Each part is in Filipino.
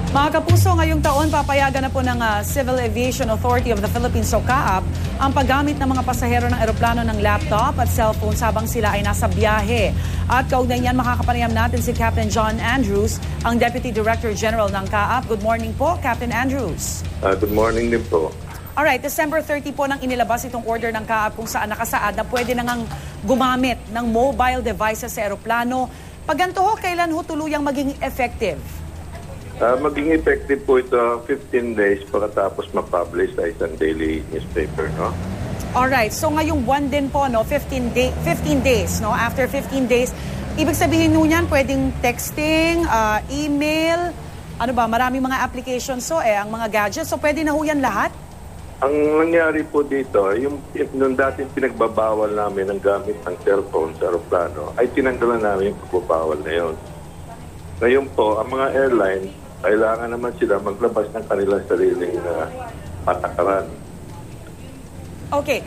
Mga kapuso, ngayong taon papayagan na po ng Civil Aviation Authority of the Philippines o CAAP ang paggamit ng mga pasahero ng eroplano ng laptop at cellphone habang sila ay nasa biyahe. At kaugnay niyan, makakapanayam natin si Captain John Andrews, ang Deputy Director General ng CAAP. Good morning po, Captain Andrews. Good morning din po. Alright, December 30 po nang inilabas itong order ng CAAP kung saan nakasaad na pwede nang gumamit ng mobile devices sa eroplano. Pag ganito ho, kailan ho tuluyang maging effective? Maging effective po ito 15 days pagkatapos ma-publish sa isang daily newspaper, no? Alright, so ngayong buwan din po, no, 15 days, no? After 15 days, ibig sabihin nyo niyan, pwedeng texting, email, ano ba, maraming mga applications, so ang mga gadgets, so pwede na ho yan lahat? Ang nangyari po dito, yung dating pinagbabawal namin ang gamit ng cellphone sa aeroplano, ay tinanggalan namin yung pagbabawal na yun. Ngayon po, ang mga airline, kailangan naman sila maglabas ng kanilang sariling patakaran. Okay.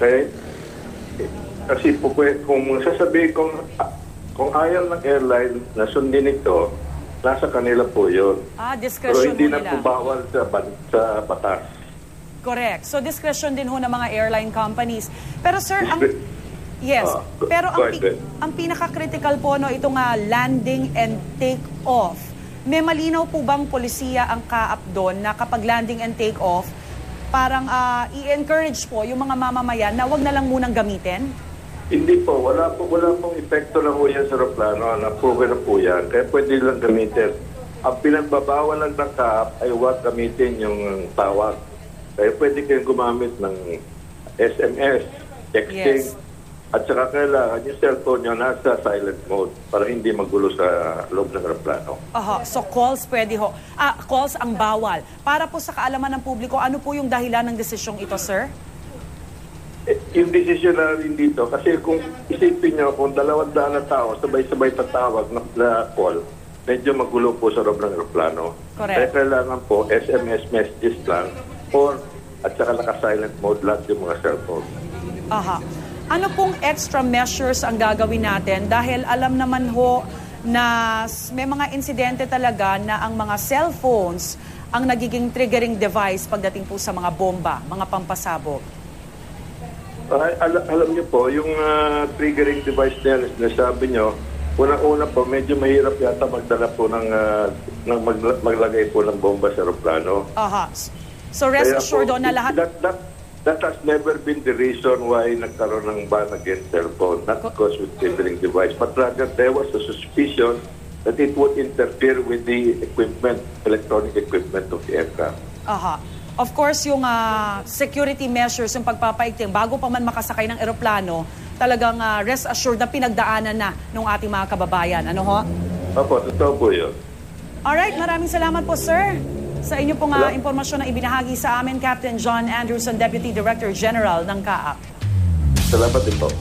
Kasi po, kung sasabihin kung ayaw ng airline na sundin ito, nasa kanila po yun. Discretion pero hindi nila. na po bawal sa batas. Correct. So discretion din ho ng mga airline companies. Pero sir, ang pinaka-critical po, no, itong landing and take off. May malinaw po bang polisiya ang CAAP doon na kapag landing and take off, parang i-encourage po yung mga mamamayan na wag na lang munang gamitin? Hindi po. Wala pong epekto na po yan sa aeroplano. Na-prove na po yan. Kaya pwede lang gamitin. Ang pinagbabawal lang ng CAAP ay huwag gamitin yung tawag. Kaya pwede kayong gumamit ng SMS, texting, at saka kailangan yung cellphone nyo nasa silent mode para hindi magulo sa loob ng aeroplano. So calls pwede ho. Calls ang bawal. Para po sa kaalaman ng publiko, ano po yung dahilan ng desisyong ito, sir? Yung desisyon na rin dito, kasi kung isipin nyo, kung 200 na tao, sabay-sabay tatawag na call, medyo magulo po sa loob ng aeroplano. Correct. Kaya kailangan po SMS messages lang at saka naka-silent mode lahat yung mga cellphone. Ano pong extra measures ang gagawin natin? Dahil alam naman ho na may mga insidente talaga na ang mga cellphones ang nagiging triggering device pagdating po sa mga bomba, mga pampasabog. Alam niyo po, yung triggering device na nasabi niyo, una po, medyo mahirap yata magdala po ng maglagay po ng bomba sa aeroplano. So rest assured na lahat... That has never been the reason why nagkaroon ng ban against cellphone, not because of triggering device, but rather there was a suspicion that it would interfere with the electronic equipment of the aircraft. Of course, yung security measures, yung pagpapaigting, bago pa man makasakay ng eroplano, talagang rest assured na pinagdaanan na ng ating mga kababayan. Ano ho? Opo, totoo po yun. Alright, maraming salamat po, sir. Sa inyo pong impormasyon na ibinahagi sa amin, Captain John Andrews, Deputy Director General ng CAAP. Salamat din po.